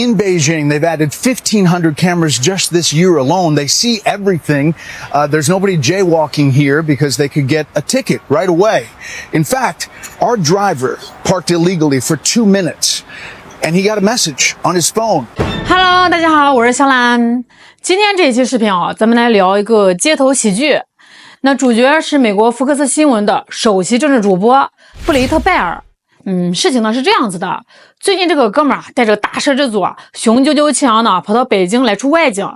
In Beijing, they've added 1,500 cameras just this year alone. They see everything. There's nobody jaywalking here because they could get a ticket right away. In fact, our driver parked illegally for 2 minutes, and he got a message on his phone. Hello， 大家好，我是小兰。今天这一期视频咱们来聊一个街头喜剧。那主角是美国福克斯新闻的首席政治主播布雷特·拜尔。事情呢是这样子的，最近这个哥们儿带着大摄制组，雄赳赳气昂的跑到北京来出外景，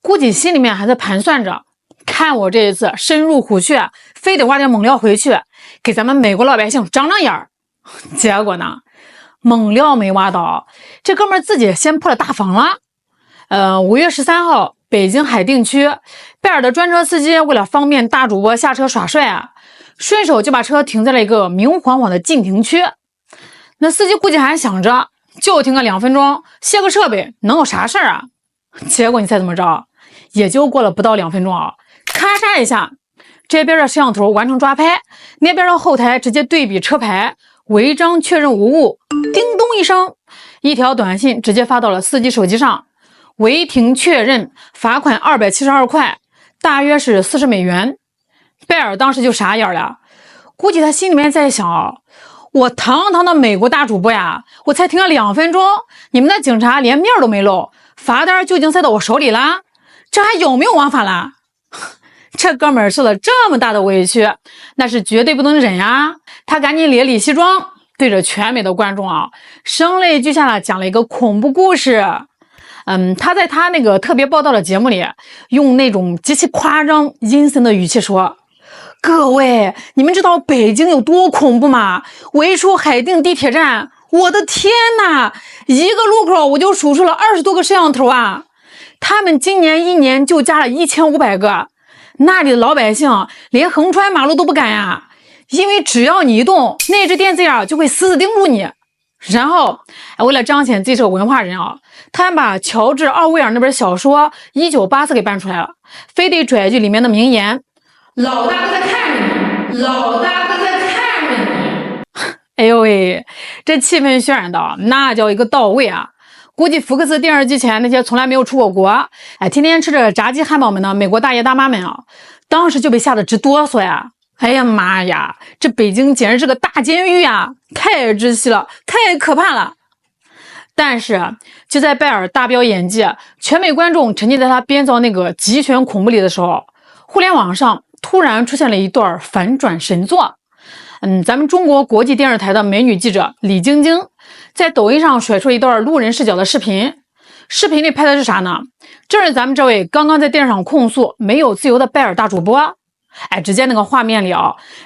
估计心里面还在盘算着，看我这一次深入虎穴，非得挖点猛料回去，给咱们美国老百姓长长眼儿。结果呢，猛料没挖到，这哥们儿自己先破了大防了。5月13号，北京海淀区，拜尔的专车司机为了方便大主播下车耍帅顺手就把车停在了一个明晃晃的禁停区。那司机估计还想着就停个2分钟，卸个设备能有啥事儿啊？结果你猜怎么着？也就过了不到2分钟咔嚓一下，这边的摄像头完成抓拍，那边的后台直接对比车牌，违章确认无误，叮咚一声，一条短信直接发到了司机手机上，违停确认，罚款272块，大约是40美元。拜尔当时就傻眼了，估计他心里面在想我堂堂的美国大主播呀，我才停了2分钟，你们的警察连面都没露，罚单就已经塞到我手里了，这还有没有王法了？这哥们儿受了这么大的委屈，那是绝对不能忍呀！他赶紧咧咧西装，对着全美的观众声泪俱下的讲了一个恐怖故事。他在他那个特别报道的节目里，用那种极其夸张阴森的语气说，各位，你们知道北京有多恐怖吗？我一出海淀地铁站，我的天哪，一个路口我就数出了20多个摄像头他们今年1年就加了1500个，那里的老百姓连横穿马路都不敢呀，因为只要你一动，那只电子眼就会死死盯住你。然后为了彰显自己是个文化人他还把乔治·奥威尔那本小说《1984》给搬出来了，非得拽一句里面的名言，老大哥在看着你，老大哥在看着你。哎呦喂，这气氛渲染的那叫一个到位估计福克斯电视机前那些从来没有出过国天天吃着炸鸡汉堡们的美国大爷大妈们当时就被吓得直哆嗦呀。哎呀妈呀，这北京简直是个大监狱太窒息了，太可怕了。但是就在拜尔大飙演技，全美观众沉浸在他编造那个极权恐怖里的时候，互联网上突然出现了一段反转神作。咱们中国国际电视台的美女记者李晶晶在抖音上甩出一段路人视角的视频，视频里拍的是啥呢？正是咱们这位刚刚在电视上控诉没有自由的拜尔大主播。只见那个画面里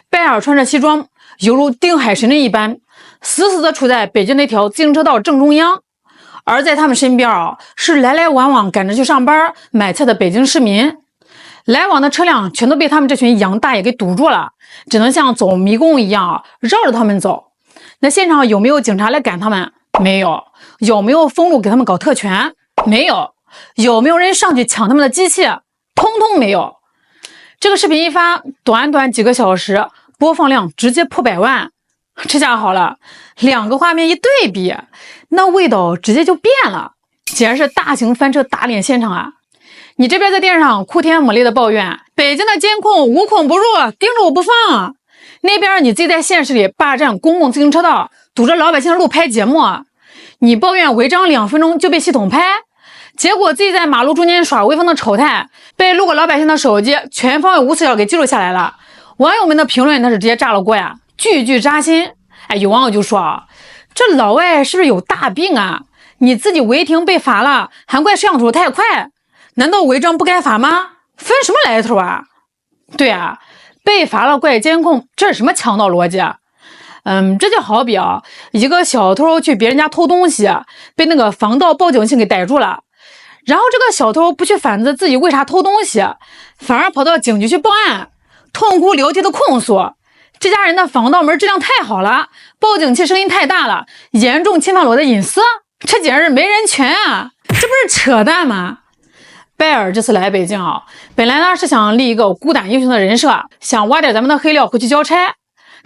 拜尔穿着西装，犹如定海神针一般，死死地处在北京那条自行车道正中央。而在他们身边是来来往往赶着去上班买菜的北京市民，来往的车辆全都被他们这群洋大爷给堵住了，只能像走迷宫一样绕着他们走。那现场有没有警察来赶他们？没有。有没有封路给他们搞特权？没有。有没有人上去抢他们的机器？通通没有。这个视频一发，短短几个小时，播放量直接破100万。这下好了，2个画面一对比，那味道直接就变了，简直是大型翻车打脸现场你这边在电视上哭天抹泪的抱怨北京的监控无孔不入，盯着我不放，那边你自己在现实里霸占公共自行车道，堵着老百姓的路拍节目，你抱怨违章2分钟就被系统拍，结果自己在马路中间耍威风的丑态，被路过老百姓的手机全方位无死角给记录下来了。网友们的评论那是直接炸了锅句句扎心。有网友就说这老外是不是有大病你自己违停被罚了，还怪摄像头太快，难道违章不该罚吗？分什么来头对被罚了怪监控，这是什么强盗逻辑这就好比一个小偷去别人家偷东西，被那个防盗报警器给逮住了，然后这个小偷不去反思自己为啥偷东西，反而跑到警局去报案，痛哭流涕的控诉这家人的防盗门质量太好了，报警器声音太大了，严重侵犯了我的隐私，这简直是没人权这不是扯淡吗？拜尔这次来北京本来呢是想立一个孤胆英雄的人设，想挖点咱们的黑料回去交差，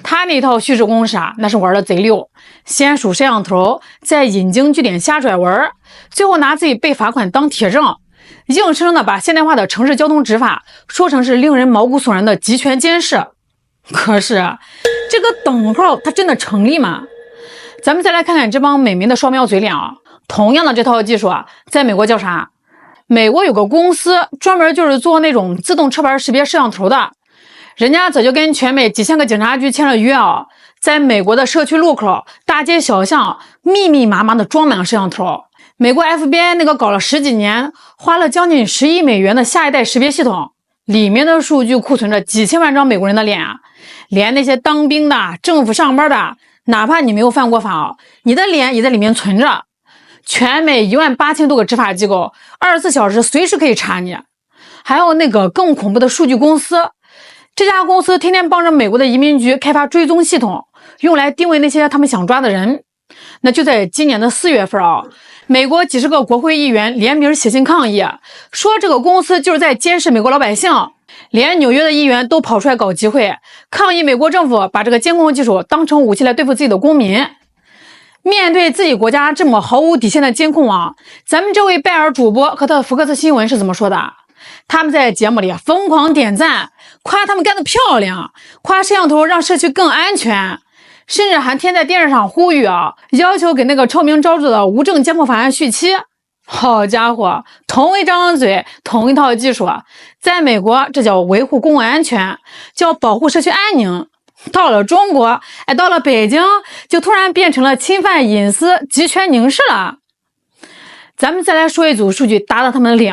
他那套叙事公式啊，那是玩的贼溜，先数摄像头，再引经据典瞎拽文，最后拿自己被罚款当铁证，硬生生的把现代化的城市交通执法说成是令人毛骨悚然的集权监视。可是这个等号它真的成立吗？咱们再来看看这帮美民的双标嘴脸啊！同样的这套技术啊，在美国叫啥？美国有个公司专门就是做那种自动车牌识别摄像头的，人家早就跟全美几千个警察局签了约啊，在美国的社区路口、大街小巷密密麻麻的装满了摄像头。美国 FBI 那个搞了10几年，花了将近10亿美元的下一代识别系统，里面的数据库存着几千万张美国人的脸啊，连那些当兵的、政府上班的，哪怕你没有犯过法你的脸也在里面存着。全美18000多个执法机构，24小时随时可以查你。还有那个更恐怖的数据公司，这家公司天天帮着美国的移民局开发追踪系统，用来定位那些他们想抓的人。那就在今年的4月份美国几十个国会议员联名写信抗议，说这个公司就是在监视美国老百姓。连纽约的议员都跑出来搞集会，抗议美国政府把这个监控技术当成武器来对付自己的公民。面对自己国家这么毫无底线的监控咱们这位拜尔主播和他的福克斯新闻是怎么说的？他们在节目里疯狂点赞，夸他们干得漂亮，夸摄像头让社区更安全，甚至还天在电视上呼吁要求给那个臭名昭著的无证监控法案续期。好家伙，同一张嘴，同一套技术在美国这叫维护公共安全，叫保护社区安宁。到了中国，到了北京，就突然变成了侵犯隐私、集权凝视了。咱们再来说一组数据打打他们的脸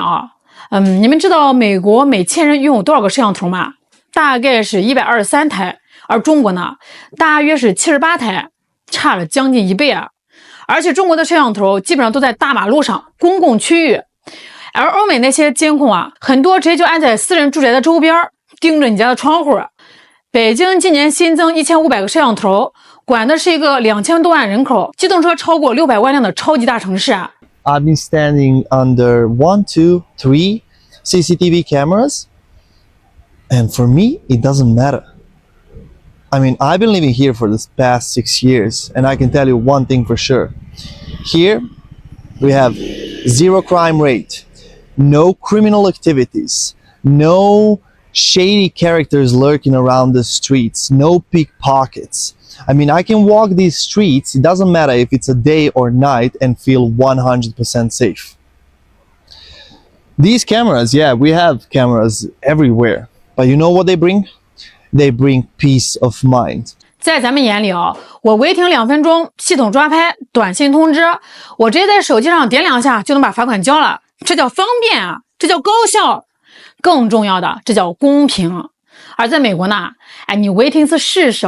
你们知道美国每1000人拥有多少个摄像头吗？大概是123台，而中国呢，大约是78台，差了将近1倍而且中国的摄像头基本上都在大马路上、公共区域，而欧美那些监控很多直接就安在私人住宅的周边，盯着你家的窗户。北京今年新增1500个摄像头，管的是一个2000多万人口、机动车超过600万辆的超级大城市I've been standing under 1, 2, 3 CCTV cameras, and for me, it doesn't matter. I mean, I've been living here for the past 6 years, and I can tell you one thing for sure. Here, we have 0 crime rate, no criminal activities, no shady characters lurking around the streets, no pickpockets. I mean, I can walk these streets, it doesn't matter if it's a day or night, and feel 100% safe. These cameras, yeah, we have cameras everywhere, but you know what they bring? They bring peace of mind. 在咱们眼里我违停2分钟，系统抓拍，短信通知，我直接在手机上点2下就能把罚款交了，这叫方便这叫高效。更重要的，这叫公平。而在美国呢，你违停一次试试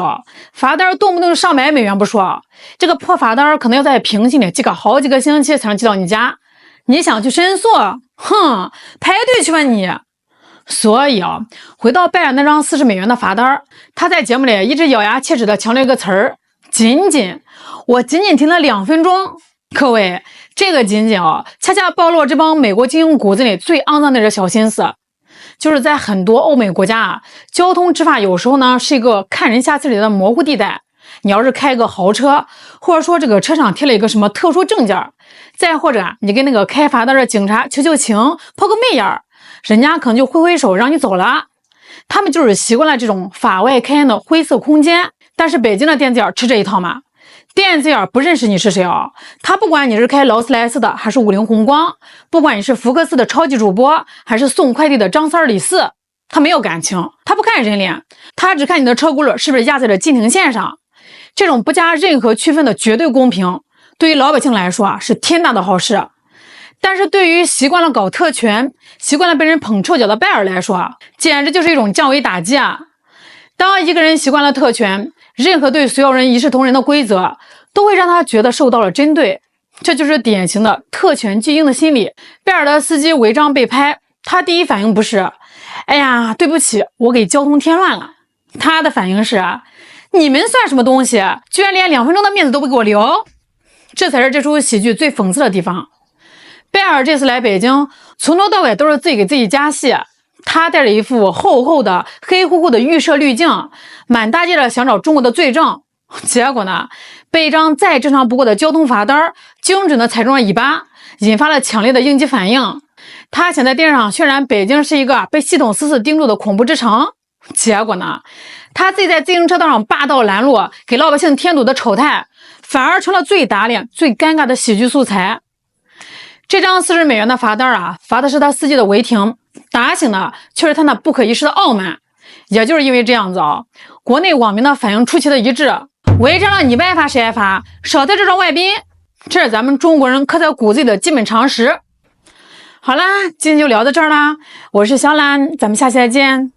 罚单动不动上百美元不说，这个破罚单可能要在平行里记个好几个星期才能寄到你家。你想去申诉，排队去吧你。所以回到拜尔那张40美元的罚单，他在节目里一直咬牙切齿的强调一个词儿，仅仅。我仅仅停了2分钟。各位，这个仅仅恰恰暴露这帮美国精英骨子里最肮脏的这小心思。就是在很多欧美国家交通执法有时候呢是一个看人下菜碟的模糊地带。你要是开一个豪车，或者说这个车上贴了一个什么特殊证件，再或者你跟那个开罚单的警察求情，抛个媚眼，人家可能就挥挥手让你走了。他们就是习惯了这种法外开恩的灰色空间。但是北京的电子眼吃这一套吗？电子眼不认识你是谁他不管你是开劳斯莱斯的还是50宏光，不管你是福克斯的超级主播还是送快递的张三李四，他没有感情，他不看人脸，他只看你的车轱辘是不是压在了禁停线上。这种不加任何区分的绝对公平，对于老百姓来说是天大的好事。但是对于习惯了搞特权、习惯了被人捧臭脚的拜尔来说简直就是一种降维打击当一个人习惯了特权，任何对所有人一视同仁的规则都会让他觉得受到了针对，这就是典型的特权巨婴的心理。拜尔的司机违章被拍，他第一反应不是哎呀对不起我给交通添乱了，他的反应是你们算什么东西，居然连2分钟的面子都不给我留。这才是这出喜剧最讽刺的地方。拜尔这次来北京从头到尾都是自己给自己加戏，他戴着一副厚厚的黑乎乎的预设滤镜，满大街的想找中国的罪证，结果呢，被一张再正常不过的交通罚单精准的踩中了尾巴，引发了强烈的应激反应。他想在电视上渲染北京是一个被系统死死盯住的恐怖之城，结果呢，他自己在自行车道上霸道拦路，给老百姓添堵的丑态，反而成了最打脸、最尴尬的喜剧素材。这张40美元的罚单啊，罚的是他司机的违停，打醒的却是他那不可一世的傲慢。也就是因为这样子啊，国内网民的反应出奇的一致，违章了你不爱罚谁爱罚，少在这装外宾，这是咱们中国人刻在骨子里的基本常识。好啦，今天就聊到这儿啦，我是小兰，咱们下期再见。